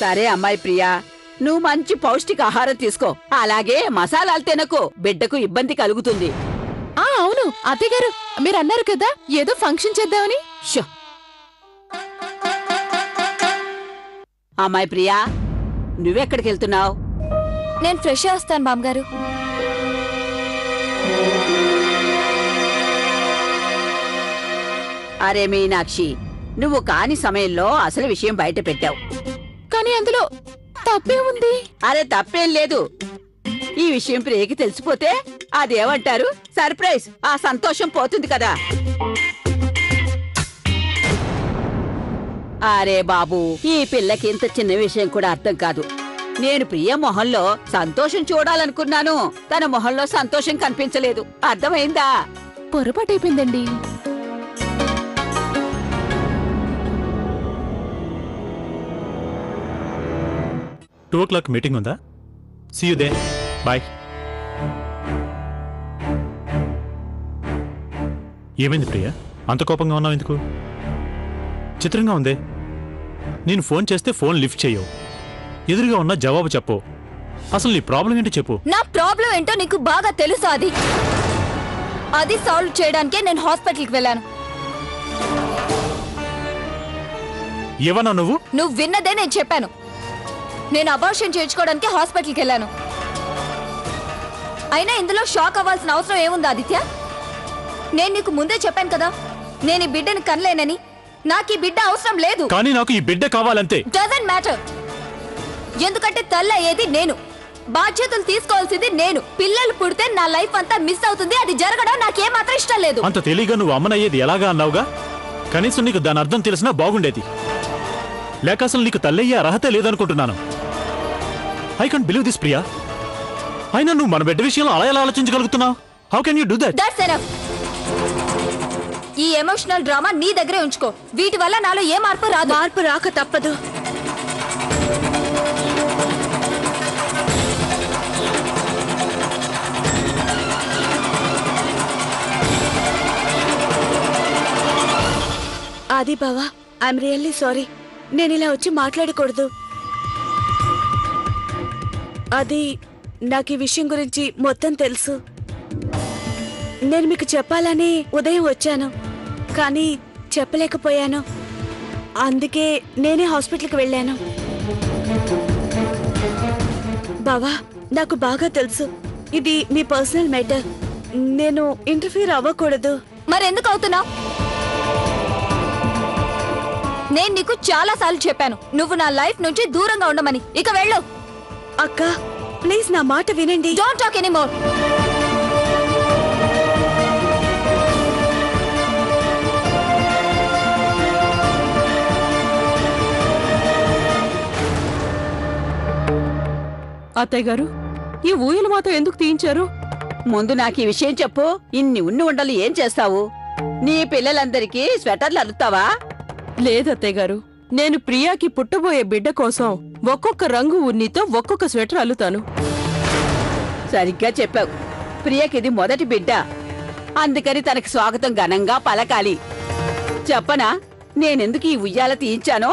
సరే అమ్మాయి ప్రియా, నువ్వు మంచి పౌష్టికాహారం తీసుకో. అలాగే మసాలాలు తినకు, బిడ్డకు ఇబ్బంది కలుగుతుంది. అవును అత్తయ్య గారు, మీరు అన్నారు కదా ఏదో ఫంక్షన్ చేద్దామని. షో. అమ్మాయి ప్రియా, నువ్వెక్కడికి వెళ్తున్నావు? నేను ఫ్రెష్ వస్తాను బామ్మగారు. అరే మీనాక్షి, నువ్వు కాని సమయంలో అసలు విషయం బయట పెట్టావు. కానీ అందులో తప్పే ఉంది. అరే తప్పేం లేదు. ఈ విషయం ప్రియకి తెలిసిపోతే అదేమంటారు, సర్ప్రైజ్, ఆ సంతోషం పోతుంది కదా. అరే బాబు, ఈ పిల్లకి ఇంత చిన్న విషయం కూడా అర్థం కాదు. నేను ప్రియ మొహంలో సంతోషం చూడాలనుకున్నాను, తన మొహంలో సంతోషం కనిపించలేదు. అర్థమైందా? పొరపాటైపోయిందండి. టూ ఓ క్లాక్ మీటింగ్ ఉందా? See you then. బాయ్. ఏమైంది ప్రియా, అంత కోపంగా ఉన్నావు ఎందుకు? చిత్రంగా ఉంది. నేను ఫోన్ చేస్తే ఫోన్ లిఫ్ట్ చేయవు, ఎదురుగా ఉన్న జవాబు చెప్పు. అసలు నీ ప్రాబ్లం ఏంటో చెప్పు. నా ప్రాబ్లం ఏంటో నీకు బాగా తెలుసా? అది సాల్వ్ చేయడానికే నేను హాస్పిటల్కి వెళ్ళాను. ఏమన్నా నువ్వు విన్నదే నేను చెప్పాను. నేను అబార్షన్ చేయించుకోవడానికి హాస్పిటల్కి వెళ్ళాను. అయినా ఇందులో షాక్ అవ్వాల్సిన అవసరం ఏముంది ఆదిత్య? నేను నీకు ముందే చెప్పాను కదా, నేను ఈ బిడ్డని కనలేనని. నాకు ఈ బిడ్డ అవసరం లేదు. కానీ నాకు ఈ బిడ్డ కావాలంతే. Doesn't matter. ఎందుకంటే తల్లి అయ్యేది నేను, బాధ్యతలు తీసుకోవాల్సింది నేను. పిల్లలు పుడితే నా లైఫ్ అంతా మిస్ అవుతుంది. అది జరగడం నాకేమాత్రం ఇష్టం లేదు. అంత తెలియగా నువ్వు అమ్మనయ్యేది ఎలాగా అన్నావుగా? కనీసం నీకు దాని అర్థం తెలిసినా బాగుండేది. లేక అసలు నీకు తల్లయ్యే అర్హత లేదనుకుంటున్నాను. I can't believe this Priya. అయినా నువ్వు మన బిడ్డ విషయంలో అలా ఎలా ఆలోచించగలుగుతున్నావు? How can you do that? That's enough. ఈ ఎమోషనల్ డ్రామా నీ దగ్గరే ఉంచుకో. వీటి వల్ల నాలో ఏ మార్పు రాదు. మార్పు రాక తప్పదు. ఆది బావా, ఐఎమ్ రియల్లీ సారీ. నేను ఇలా వచ్చి మాట్లాడకూడదు. అది నాకు ఈ విషయం గురించి మొత్తం తెలుసు. నేను మీకు చెప్పాలని ఉదయం వచ్చాను, కానీ చెప్పలేకపోయాను. అందుకే నేనే హాస్పిటల్కి వెళ్ళాను. బావా, నాకు బాగా తెలుసు ఇది మీ పర్సనల్ మ్యాటర్. నేను ఇంటర్ఫీర్ అవ్వకూడదు. మరెందుకు అవుతున్నావు? నేను నీకు చాలా సార్లు చెప్పాను నువ్వు నా లైఫ్ నుంచి దూరంగా ఉండమని. ఇక వెళ్ళు. అక్క ప్లీజ్ నా మాట వినండి. Don't talk anymore. అత్తయ్య గారు, ఈ ఊయలు మాతో ఎందుకు తీయించారు? ముందు నాకు ఈ విషయం చెప్పు. ఇన్ని ఉన్ని ఉండలు ఏం చేస్తావు? నీ పిల్లలందరికీ స్వెటర్లు అల్లుతావా? లేదు అత్తయ్య గారు, నేను ప్రియాకి పుట్టబోయే బిడ్డ కోసం ఒక్కొక్క రంగు ఉన్నితో ఒక్కొక్క స్వెటర్ అల్లుతాను. సరిగ్గా చెప్పావు. ప్రియకిది మొదటి బిడ్డ, అందుకని తనకి స్వాగతం ఘనంగా పలకాలి. చెప్పనా నేనెందుకు ఈ ఉయ్యాల తీయించానో?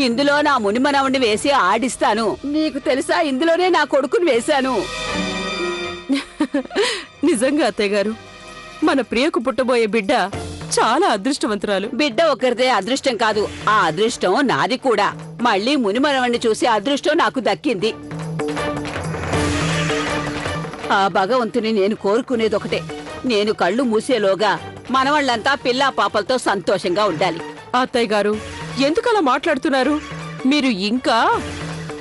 ఇందులో నా మునిమనవుణ్ణి వేసి ఆడిస్తాను. నీకు తెలుసా, ఇందులోనే నా కొడుకుని వేశాను. నిజంగా అత్తయ్య గారు, మన ప్రియకు పుట్టబోయే బిడ్డ చాలా అదృష్టవంతురాలు. బిడ్డ ఒకరిదే అదృష్టం కాదు, ఆ అదృష్టం నాది కూడా. మళ్ళీ మునిమనవుణ్ణి చూసి అదృష్టం నాకు దక్కింది. ఆ భగవంతుని నేను కోరుకునేదొకటే, నేను కళ్ళు మూసేలోగా మనవాళ్లంతా పిల్లా పాపలతో సంతోషంగా ఉండాలి. అత్తయ్య గారు, ఎందుకలా మాట్లాడుతున్నారు? మీరు ఇంకా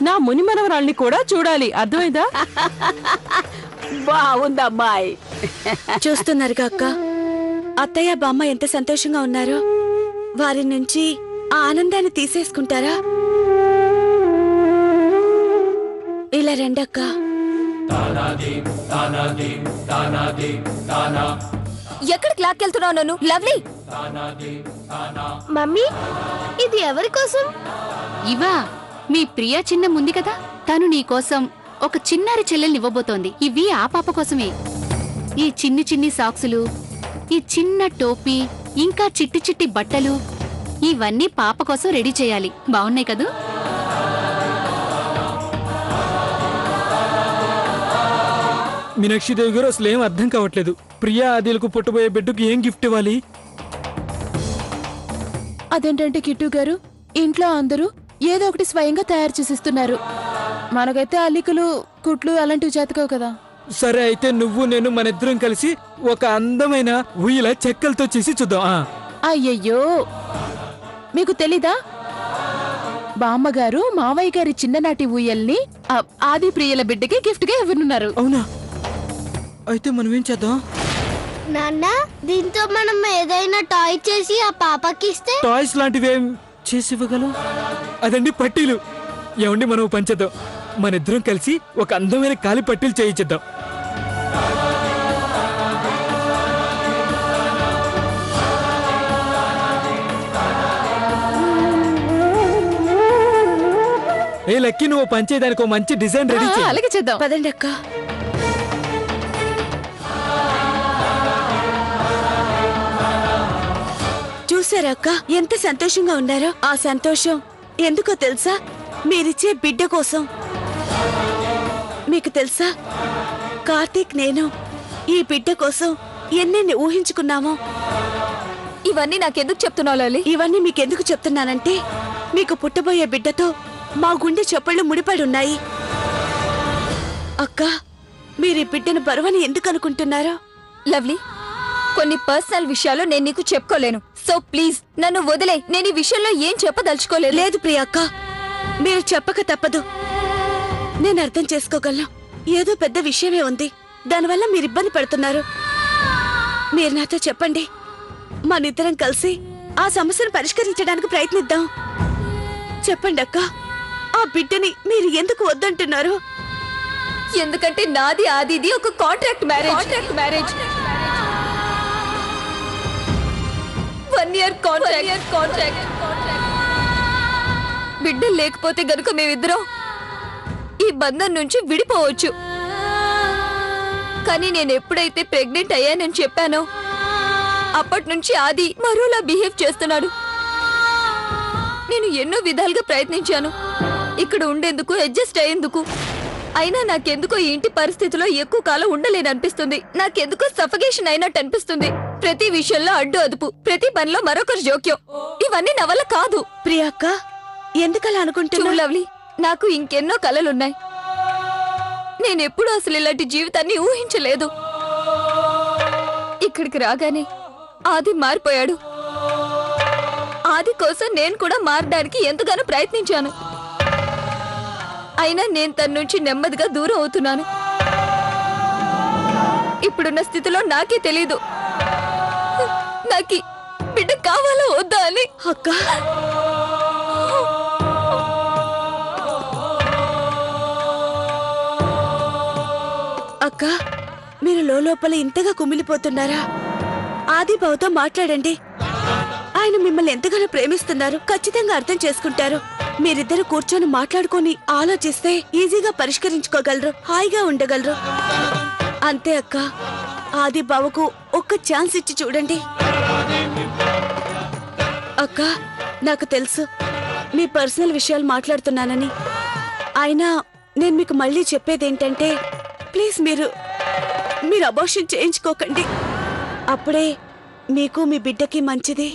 నా మునిమనవరాల్ని కూడా చూడాలి, అర్థమైందా? బావుందమ్మాయి. చూస్తున్నారుగా అక్క, అత్తయ్య బామ్మ ఎంత సంతోషంగా ఉన్నారో. వారి నుంచి ఆ ఆనందాన్ని తీసేసుకుంటారా? ఇలా రెండక్క. ఎక్కడికి లాక్కెళ్తున్నావు నన్ను? లవ్లీ, మమ్మీ ఇది ఎవరి కోసం? ఇవా మీ ప్రియా చిన్న ముంది కదా, తను నీకోసం ఒక చిన్నారి చెల్లెల్ని ఇవ్వబోతోంది. ఇవి ఆ పాప కోసమే. ఈ చిన్ని చిన్ని సాక్సులు, ఈ చిన్న టోపీ, ఇంకా చిట్టి చిట్టి బట్టలు, ఇవన్నీ పాప కోసం రెడీ చేయాలి. బాగున్నాయి కదూ? మీనాక్షిదేవి గారు అసలు ఏం అర్థం కావట్లేదు. ప్రియా ఆదిలకు పుట్టబోయే బిడ్డకు ఏం గిఫ్ట్ ఇవ్వాలి? అదేంటంటే కిట్టు గారు, ఇంట్లో అందరూ ఏదో ఒకటి స్వయంగా తయారు చేసిస్తున్నారు. మనకైతే అల్లికలు కుట్లు అలాంటివి చేతకావు కదా. సరే అయితే నువ్వు నేను మన ఇద్దరం కలిసి ఒక అందమైన ఉయ్యల చెక్కలతో చేసి చూద్దాం. అయ్యయ్యో, మీకు తెలీదా? బామ్మగారు మావయ్య గారి చిన్ననాటి ఊయల్ని ఆది ప్రియుల బిడ్డకి గిఫ్ట్ గా ఇవ్వనున్నారు. అవునా? అయితే మనం ఏం చేద్దాం? నాన్న, దీంతో మనం ఏదైనా టాయ్ చేసి ఆ పాపకి ఇస్తే. టాయ్స్ లాంటివి ఏం చేసి ఇవ్వగలం? అదండి పట్టీలు. ఏమండి మనం పంచేద్దాం. మన ఇద్దరం కలిసి ఒక అందమైన కాలి పట్టీలు చేయించేద్దాం. ఏ లక్కీ, నువ్వు పంచేదానికి ఒక మంచి డిజైన్ రెడీ చేయి. అలాగే చేద్దాం. పదండి అక్క. చూసారా అక్క ఎంత సంతోషంగా ఉన్నారో? ఆ సంతోషం ఎందుకో తెలుసా? మీరిచ్చే బిడ్డ కోసం. మీకు తెలుసా, కార్తీక్ నేను ఈ బిడ్డ కోసం ఎన్నెన్ని ఊహించుకున్నామో. ఇవన్నీ నాకెందుకు చెప్తున్నావు లలి? ఇవన్నీ మీకెందుకు చెప్తున్నానంటే, మీకు పుట్టబోయే బిడ్డతో మా గుండె చప్పళ్ళు ముడిపడి ఉన్నాయి. అక్క, మీరు ఈ బిడ్డను బరువని ఎందుకు అనుకుంటున్నారో? లవ్లీ, కొన్ని పర్సనల్ విషయాలు నేను నీకు చెప్పుకోలేను. సో ప్లీజ్ నన్ను వదిలే. నేను ఈ విషయంలో ఏం చెప్పదలుచుకోలేదు. లేదు ప్రియా అక్క, మీరు చెప్పక తప్పదు. నేను అర్థం చేసుకోగలను. ఏదో పెద్ద విషయమే ఉంది, దానివల్ల మీరు ఇబ్బంది పడుతున్నారు. మీరు నాతో చెప్పండి, మనిద్దరం కలిసి ఆ సమస్యను పరిష్కరించడానికి ప్రయత్నిద్దాం. చెప్పండి అక్క, ఆ బిడ్డని మీరు ఎందుకు వద్దంటున్నారు? ఎందుకంటే నాది ఆదిది ఒక కాంట్రాక్ట్ మ్యారేజ్. 1 year contract. బిడ్డలు లేకపోతే గనుక మేమిద్దరం ఈ బంధం నుంచి విడిపోవచ్చు. కానీ నేను ఎప్పుడైతే ప్రెగ్నెంట్ అయ్యానని చెప్పానో అప్పటి నుంచి ఆది మరోలా బిహేవ్ చేస్తున్నాడు. నేను ఎన్నో విధాలుగా ప్రయత్నించాను ఇక్కడ ఉండేందుకు, అడ్జస్ట్ అయ్యేందుకు. అయినా నాకెందుకో ఈ ఇంటి పరిస్థితిలో ఎక్కువ కాలం ఉండలేననిపిస్తుంది. నాకెందుకో సఫకేషన్ అయినట్టు అనిపిస్తుంది. ప్రతి విషయంలో అడ్డు అదుపు, ప్రతి పనిలో మరొకరు జోక్యం. ఇవన్నీ నా వల్ల కాదు. ప్రియా అక్క, ఎందుకలా అనుకుంటున్నావు? లవ్లీ, నాకు ఇంకెన్నో కలలున్నాయి. నేనెప్పుడు అసలు ఇలాంటి జీవితాన్ని ఊహించలేదు. ఇక్కడికి రాగానే ఆది మారిపోయాడు. ఆది కోసం నేను కూడా మారడానికి ఎంతగానో ప్రయత్నించాను. అయినా నేను తన నుంచి నెమ్మదిగా దూరం అవుతున్నాను. ఇప్పుడున్న స్థితిలో నాకే తెలీదు నాకు బిడ్డ కావాలో వద్దా అని. అక్క, అక్క, మీరు లోపల ఇంతగా కుమిలిపోతున్నారా? ఆదిబావుతో మాట్లాడండి. ఆయన మిమ్మల్ని ఎంతగానో ప్రేమిస్తున్నారు. ఖచ్చితంగా అర్థం చేసుకుంటారు. మీరిద్దరు కూర్చొని మాట్లాడుకొని ఆలోచిస్తే ఈజీగా పరిష్కరించుకోగలరు, హాయిగా ఉండగలరు. అంతే అక్క, ఆదిబావుకు ఒక్క ఛాన్స్ ఇచ్చి చూడండి. అక్క, నాకు తెలుసు మీ పర్సనల్ విషయాలు మాట్లాడుతున్నానని. అయినా నేను మీకు మళ్ళీ చెప్పేదేంటంటే, ప్లీజ్ మీరు అబార్షన్ చేయించుకోకండి. అప్పుడే మీకు మీ బిడ్డకి మంచిది.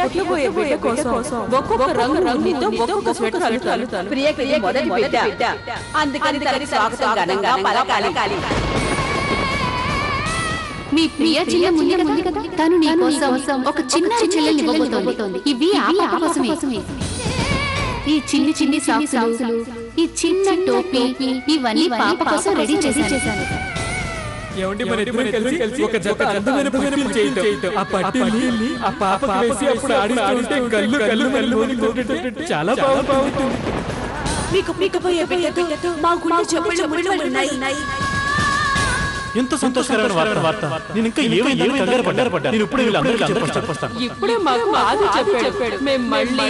పుట్టబోయే బిడ్డ కోసం ఒక్కొక్క రంగుతో ఒక్కొక్క స్వెటర్ అల్లుతాను. ప్రియకి ఇది మొదటి బిడ్డ, అందుకని తనకి స్వాగతం ఘనంగా పలకాలి. మీ ప్రియ చిన్న ముందు కదా, తను నీ కోసం ఒక చిన్న చెల్లెల్ని ఇవ్వబోతోంది. ఇవి ఆ పాప కోసమే. ఈ చిన్ని సాక్సులు, ఈ చిన్న టోపీ, ఇవన్నీ పాప కోసం రెడీ చేశాను. ఏమండి, మన ఇద్దరం కలిసి ఒక జత అందమైన పట్టీలు చేయిద్దాం. ఆ పట్టీల్ని ఆ పాపకి వేసి అప్పుడు ఆడిస్తుంటే కళ్ళు చాలా బాగుంటుంది. మీకు పోయే బిడ్డతో మా గుండె చప్పళ్ళు ముడిపడి ఉన్నాయి. ఎంత సంతోషకరమైన వార్త. నేను ఇంకా ఏమైంది కంగారు పడ్డా. నేను ఇప్పుడే వీళ్ళందరికీ చెప్పొస్తాను. ఇప్పుడే మాకు ఆది చెప్పాడు. మేము మళ్ళీ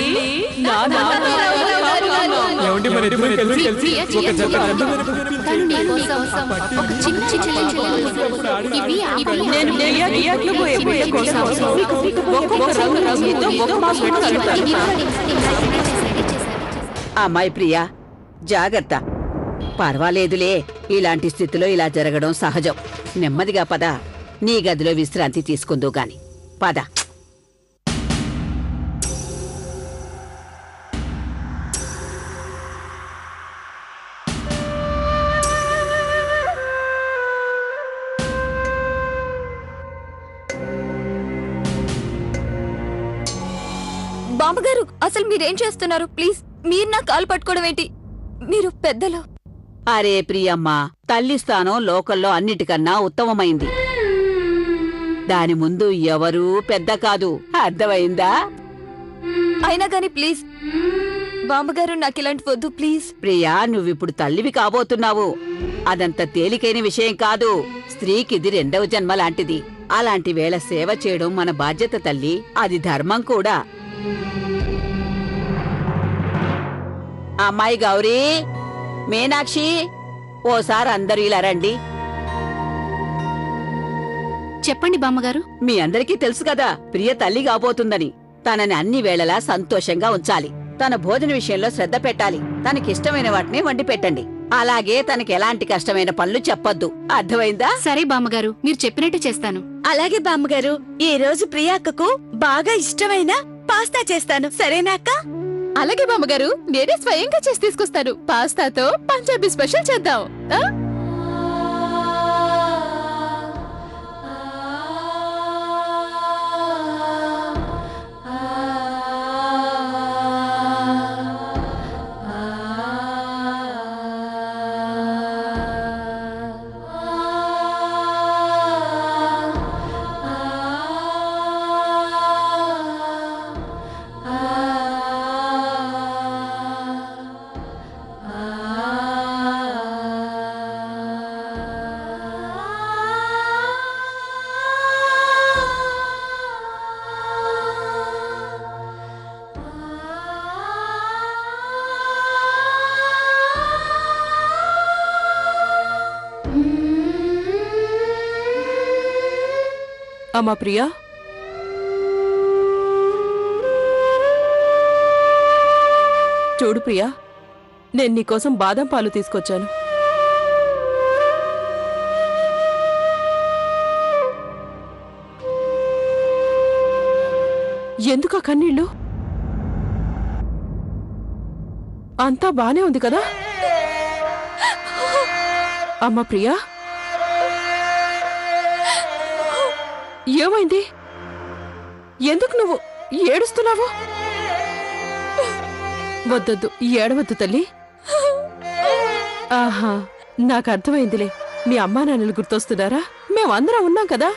ఏమండి మన ఇద్దరం కలిసి ఒక జత తను నీ కోసం ఒక చిన్న చెల్లెలు ఇవి నేను ప్రియాకి పోయే కోసం ఒక్కొక్క రంగుతో ఒక మాసం కలుపుతాను. అమ్మాయి ప్రియా, జాగ్రత్త. పర్వాలేదులే, ఇలాంటి స్థితిలో ఇలా జరగడం సహజం. నెమ్మదిగా పద, నీ గదిలో విశ్రాంతి తీసుకుందో గాని. పద. బామ్మగారు, అసలు మీరేం చేస్తున్నారు? ప్లీజ్, మీరు నా కాలు పట్టుకోవడం ఏంటి? మీరు పెద్దలు. అరే ప్రియమ్మ, తల్లి స్థానం లోకల్లో అన్నిటికన్నా ఉత్తమమైంది. దాని ముందు ఎవరూ పెద్ద కాదు. అర్థమైందా? అయినా గాని ప్లీజ్ బామ్మగారు, నాకు ఇలాంటి వద్దు ప్లీజ్. ప్రియా, నువ్విప్పుడు తల్లివి కాబోతున్నావు. అదంత తేలికైన విషయం కాదు. స్త్రీకిది రెండవ జన్మ లాంటిది. అలాంటి వేళ సేవ చేయడం మన బాధ్యత తల్లి. అది ధర్మం కూడా. అమ్మాయి గౌరీ, మీనాక్షి, ఓసారి అందరూ ఇలా రండి. చెప్పండి బామ్మగారు. మీ అందరికీ తెలుసు కదా, ప్రియ తల్లి కాబోతుందని. తనని అన్ని వేళలా సంతోషంగా ఉంచాలి. తన భోజన విషయంలో శ్రద్ధ పెట్టాలి. తనకిష్టమైన వాటిని వండి పెట్టండి. అలాగే తనకి ఎలాంటి కష్టమైన పనులు చెప్పొద్దు. అర్థమైందా? సరే బామ్మగారు, మీరు చెప్పినట్టు చేస్తాను. అలాగే బామ్మగారు, ఈ రోజు ప్రియాక్కకు బాగా ఇష్టమైన పాస్తా చేస్తాను. సరేనా అక్క? అలాగే బామ్మగారు, నేనే స్వయంగా చేసి తీసుకొస్తాను. పాస్తాతో పంజాబీ స్పెషల్ చేద్దాం. అమ్మా ప్రియా, చూడు ప్రియా, నేను నీకోసం బాదం పాలు తీసుకొచ్చాను. ఎందుకు కన్నీళ్ళు? అంతా బానే ఉంది కదా? అమ్మా ప్రియా, ఏమైంది? ఎందుకు నువ్వు ఏడుస్తున్నావు? వద్దొద్దు, ఏడవద్దు తల్లి. ఆహా, నాకు అర్థమైందిలే. మీ అమ్మా నాన్నలు గుర్తొస్తున్నారా? మేమందరం ఉన్నాం కదా.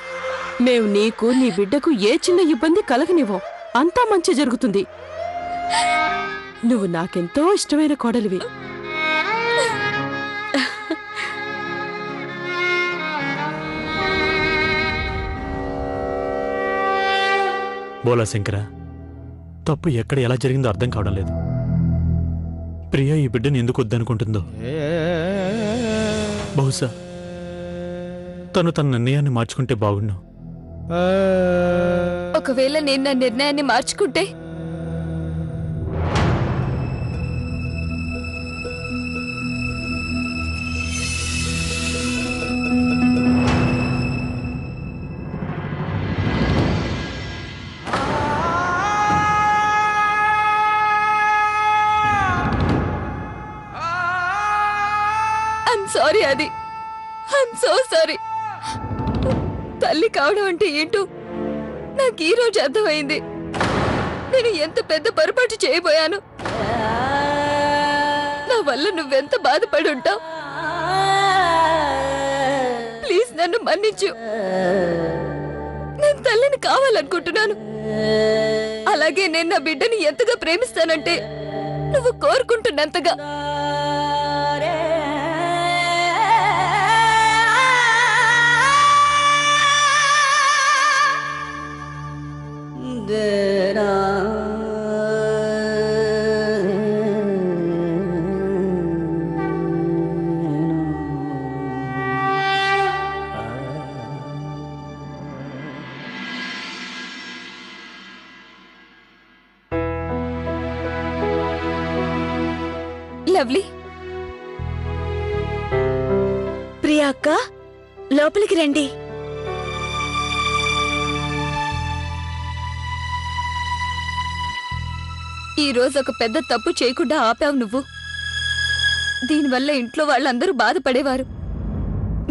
మేము నీకు నీ బిడ్డకు ఏ చిన్న ఇబ్బంది కలగనివ్వం. అంతా మంచి జరుగుతుంది. నువ్వు నాకెంతో ఇష్టమైన కోడలివి. బోలా శంకర, తప్పు ఎక్కడ ఎలా జరిగిందో అర్థం కావడం లేదు. ప్రియ ఈ బిడ్డని ఎందుకు వద్దనుకుంటుందో. బహుశా తను తన నిర్ణయాన్ని మార్చుకుంటే బాగుండు. ఒకవేళ నేను నా నిర్ణయాన్ని మార్చుకుంటే సారీ అది. I'm so sorry. తల్లి కావడం అంటే ఏంటో నాకు ఈ రోజు అర్థమైంది. నేను ఎంత పెద్ద పొరపాటు చేయబోయాను. నా వల్ల నువ్వెంత బాధపడి ఉంటావు. ప్లీజ్ నన్ను మన్నించు. నేను తల్లిని కావాలనుకుంటున్నాను. అలాగే నేను నా బిడ్డని ఎంతగా ప్రేమిస్తానంటే నువ్వు కోరుకుంటున్నంతగా. లవ్లీ. ప్రియా అక్క, లోపలికి రండి. ఈ రోజు ఒక పెద్ద తప్పు చేయకుండా ఆపావు నువ్వు. దీనివల్ల ఇంట్లో వాళ్ళందరూ బాధపడేవారు.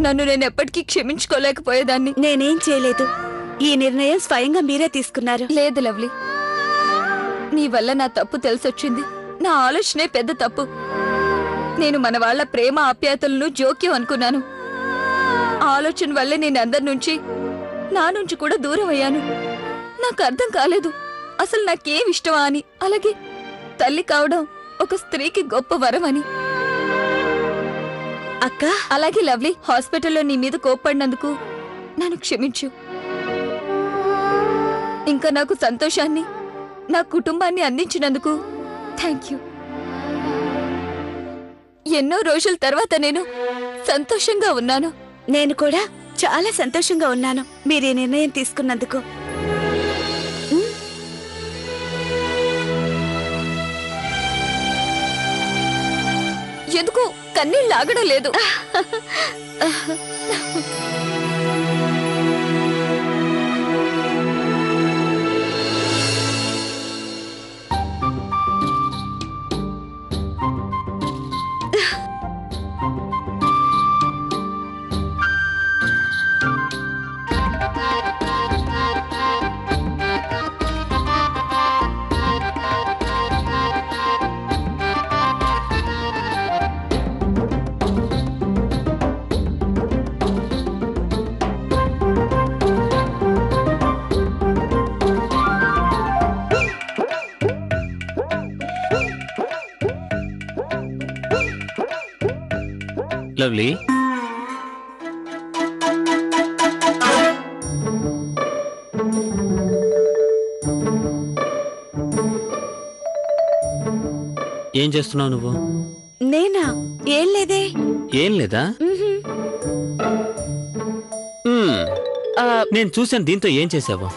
నన్ను నేను ఎప్పటికీ క్షమించుకోలేకపోయేదాన్ని. నేనేం చేయలేదు. ఈ నిర్ణయం స్వయంగా మీరే తీసుకున్నారు. లేదు లవ్లీ, నీ వల్ల నా తప్పు తెలిసొచ్చింది. నా ఆలోచనే పెద్ద తప్పు. నేను మన వాళ్ళ ప్రేమ ఆప్యాయతలను జోక్యం అనుకున్నాను. ఆలోచన వల్లే నేను అందరి నుంచి, నా నుంచి కూడా దూరం అయ్యాను. నాకు అర్థం కాలేదు అసలు నాకేం ఇష్టమా అని, అలాగే తల్లి కావడం ఒక స్త్రీకి గొప్ప వరం అని. అక్క, అలాగే లవ్లీ, హాస్పిటల్లో నీ మీద కోప్పడినందుకు నన్ను క్షమించు. ఇంకా నాకు సంతోషాన్ని, నా కుటుంబాన్ని అందించినందుకు థ్యాంక్ యూ. ఎన్నో రోజుల తర్వాత నేను సంతోషంగా ఉన్నాను. నేను కూడా చాలా సంతోషంగా ఉన్నాను మీరు ఈ నిర్ణయం తీసుకున్నందుకు. ఎందుకు కన్నీళ్ళు ఆగడం లేదు? లవ్లీ, ఏం చేస్తున్నావు నువ్వు? నేనా? ఏం లేదే. ఏం లేదా? నేను చూశాను. దీంతో ఏం చేసావు?